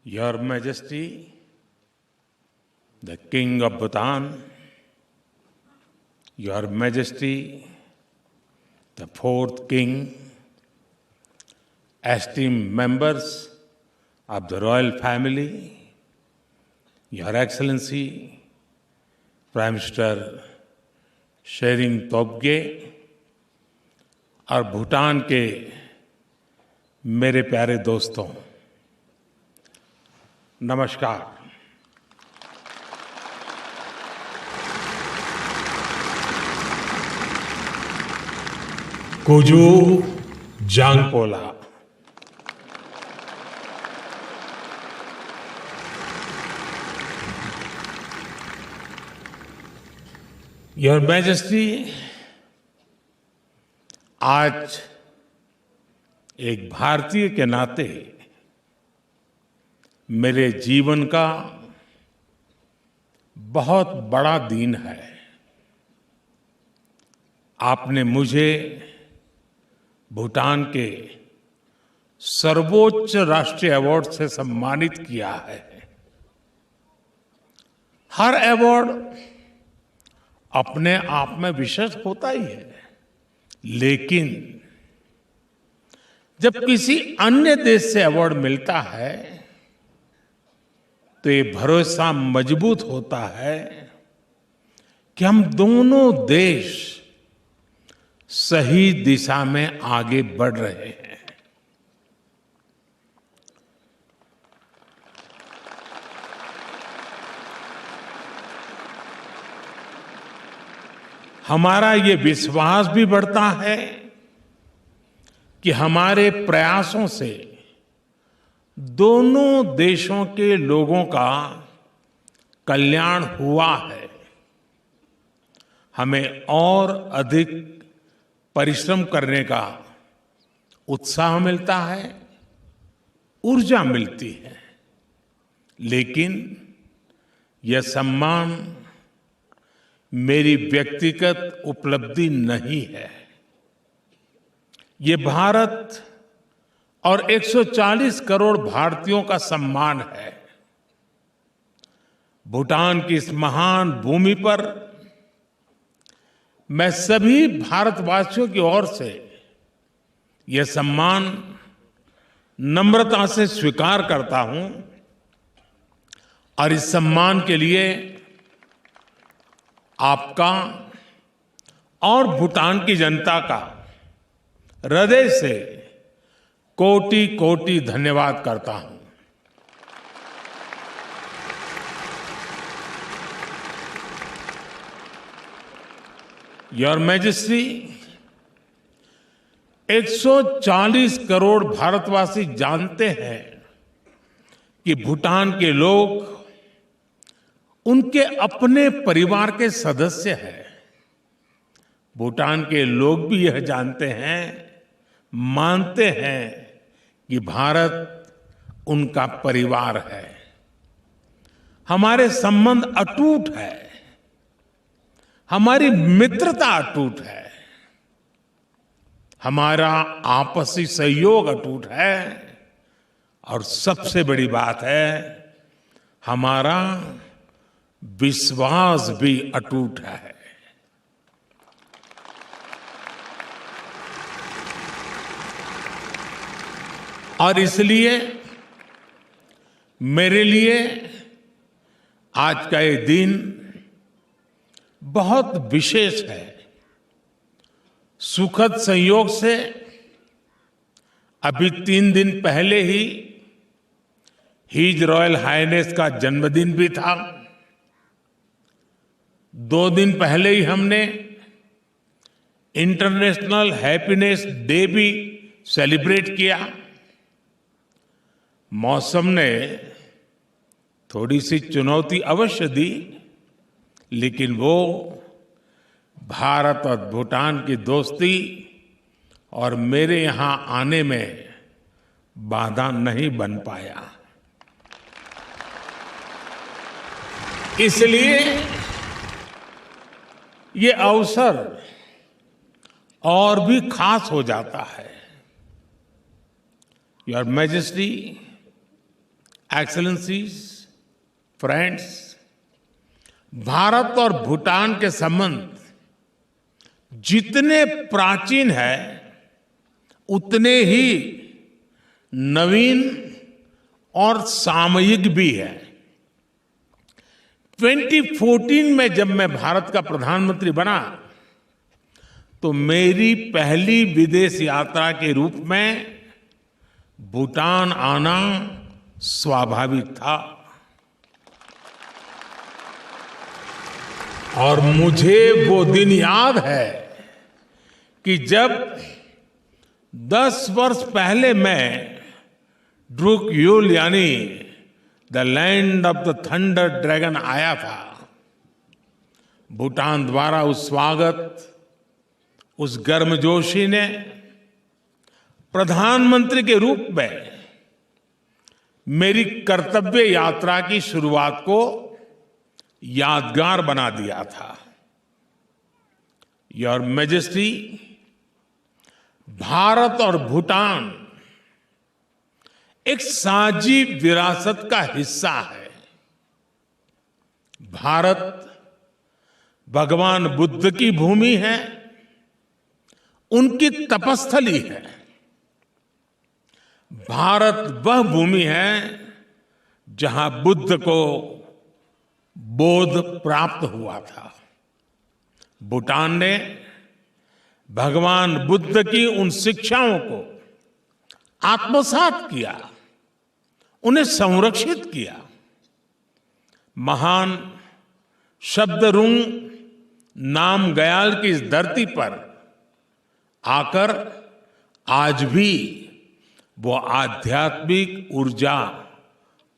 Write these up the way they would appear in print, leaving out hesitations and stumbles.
Your Majesty, the King of Bhutan, Your Majesty, the fourth King, esteemed members of the royal family, Your Excellency, Prime Minister Tshering Tobgay और भूटान के मेरे प्यारे दोस्तों, नमस्कार। Kuju जांगपोला। Your majesty, आज एक भारतीय के नाते मेरे जीवन का बहुत बड़ा दिन है। आपने मुझे भूटान के सर्वोच्च राष्ट्रीय अवार्ड से सम्मानित किया है। हर अवार्ड अपने आप में विशेष होता ही है, लेकिन जब किसी अन्य देश से अवार्ड मिलता है तो ये भरोसा मजबूत होता है कि हम दोनों देश सही दिशा में आगे बढ़ रहे हैं। हमारा ये विश्वास भी बढ़ता है कि हमारे प्रयासों से दोनों देशों के लोगों का कल्याण हुआ है। हमें और अधिक परिश्रम करने का उत्साह मिलता है, ऊर्जा मिलती है, लेकिन यह सम्मान मेरी व्यक्तिगत उपलब्धि नहीं है। ये भारत और 140 करोड़ भारतीयों का सम्मान है। भूटान की इस महान भूमि पर मैं सभी भारतवासियों की ओर से यह सम्मान नम्रता से स्वीकार करता हूं और इस सम्मान के लिए आपका और भूटान की जनता का हृदय से कोटि कोटि धन्यवाद करता हूं। योर मैजेस्टी, 140 करोड़ भारतवासी जानते हैं कि भूटान के लोग उनके अपने परिवार के सदस्य हैं। भूटान के लोग भी यह जानते हैं, मानते हैं कि भारत उनका परिवार है। हमारे संबंध अटूट है, हमारी मित्रता अटूट है, हमारा आपसी सहयोग अटूट है और सबसे बड़ी बात है, हमारा विश्वास भी अटूट है। और इसलिए मेरे लिए आज का ये दिन बहुत विशेष है। सुखद संयोग से अभी 3 दिन पहले ही हिज रॉयल हाइनेस का जन्मदिन भी था। 2 दिन पहले ही हमने इंटरनेशनल हैप्पीनेस डे भी सेलिब्रेट किया। मौसम ने थोड़ी सी चुनौती अवश्य दी, लेकिन वो भारत और भूटान की दोस्ती और मेरे यहां आने में बाधा नहीं बन पाया। इसलिए ये अवसर और भी खास हो जाता है। Your majesty, excellencies, friends, Bharat और भूटान के संबंध जितने प्राचीन है उतने ही नवीन और सामयिक भी है। 2014 में जब मैं भारत का प्रधानमंत्री बना तो मेरी पहली विदेश यात्रा के रूप में भूटान आना स्वाभाविक था। और मुझे वो दिन याद है कि जब 10 वर्ष पहले मैं ड्रूक यूल यानी the land of the thunder dragon आया था। भूटान द्वारा उस स्वागत, उस गर्मजोशी ने प्रधानमंत्री के रूप में मेरी कर्तव्य यात्रा की शुरुआत को यादगार बना दिया था। योर मैजेस्टी, भारत और भूटान एक साझी विरासत का हिस्सा है। भारत भगवान बुद्ध की भूमि है, उनकी तपस्थली है। भारत वह भूमि है जहां बुद्ध को बोध प्राप्त हुआ था। भूटान ने भगवान बुद्ध की उन शिक्षाओं को आत्मसात किया, उन्हें संरक्षित किया। महान शब्दरुंग नामग्याल की इस धरती पर आकर आज भी वो आध्यात्मिक ऊर्जा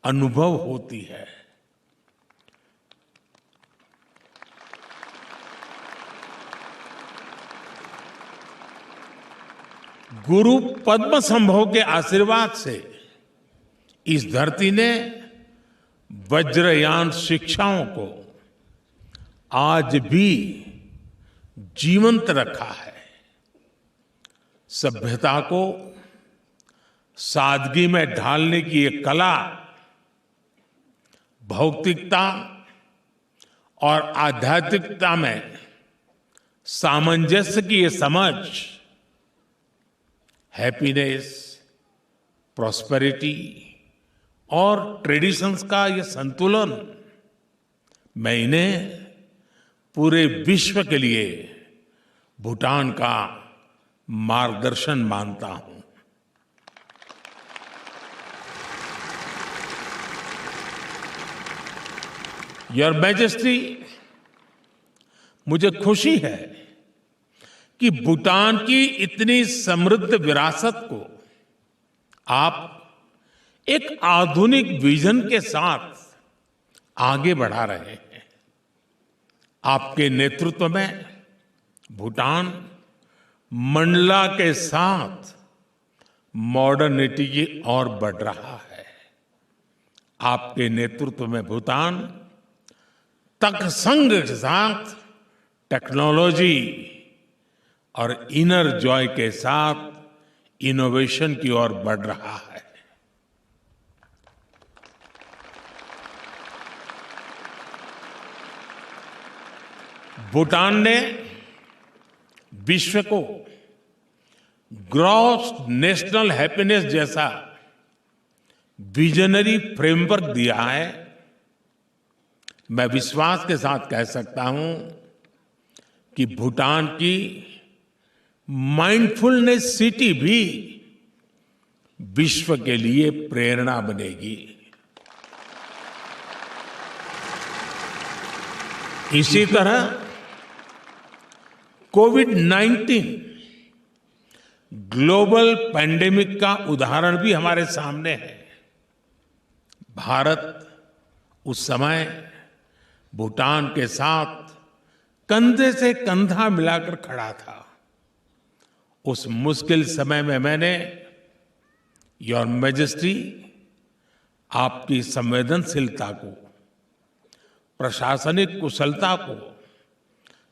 अनुभव होती है। गुरु पद्म संभव के आशीर्वाद से इस धरती ने वज्रयान शिक्षाओं को आज भी जीवंत रखा है। सभ्यता को सादगी में ढालने की एक कला, भौतिकता और आध्यात्मिकता में सामंजस्य की ये समझ, हैप्पीनेस, प्रॉस्पेरिटी और ट्रेडिशंस का ये संतुलन, मैं इन्हें पूरे विश्व के लिए भूटान का मार्गदर्शन मानता हूं। योर मैजेस्टी, मुझे खुशी है कि भूटान की इतनी समृद्ध विरासत को आप एक आधुनिक विजन के साथ आगे बढ़ा रहे हैं। आपके नेतृत्व में भूटान मंडला के साथ मॉडर्निटी की ओर बढ़ रहा है। आपके नेतृत्व में भूटान तकसंग के साथ टेक्नोलॉजी और इनर जॉय के साथ इनोवेशन की ओर बढ़ रहा है। भूटान ने विश्व को ग्रॉस नेशनल हैप्पीनेस जैसा विजनरी फ्रेमवर्क दिया है। मैं विश्वास के साथ कह सकता हूं कि भूटान की माइंडफुलनेस सिटी भी विश्व के लिए प्रेरणा बनेगी। इसी तरह कोविड-19 ग्लोबल पैंडेमिक का उदाहरण भी हमारे सामने है। भारत उस समय भूटान के साथ कंधे से कंधा मिलाकर खड़ा था। उस मुश्किल समय में मैंने, योर मैजेस्टी, आपकी संवेदनशीलता को, प्रशासनिक कुशलता को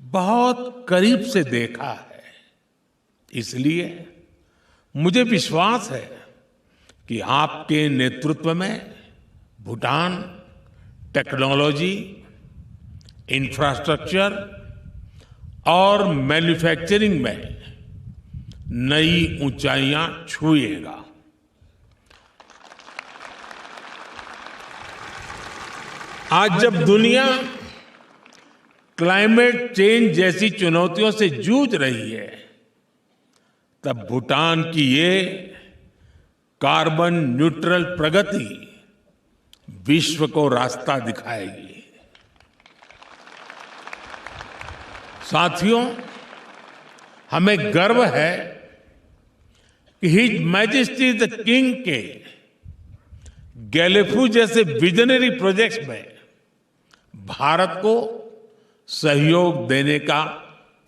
बहुत करीब से देखा है। इसलिए मुझे विश्वास है कि आपके नेतृत्व में भूटान टेक्नोलॉजी, इंफ्रास्ट्रक्चर और मैन्युफैक्चरिंग में नई ऊंचाइयां छुएगा। आज जब दुनिया क्लाइमेट चेंज जैसी चुनौतियों से जूझ रही है, तब भूटान की ये कार्बन न्यूट्रल प्रगति विश्व को रास्ता दिखाएगी। साथियों, हमें गर्व है कि हिज मैजेस्टी द किंग के गैलेफू जैसे विजनरी प्रोजेक्ट्स में भारत को सहयोग देने का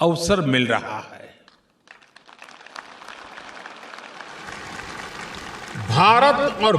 अवसर मिल रहा है। भारत और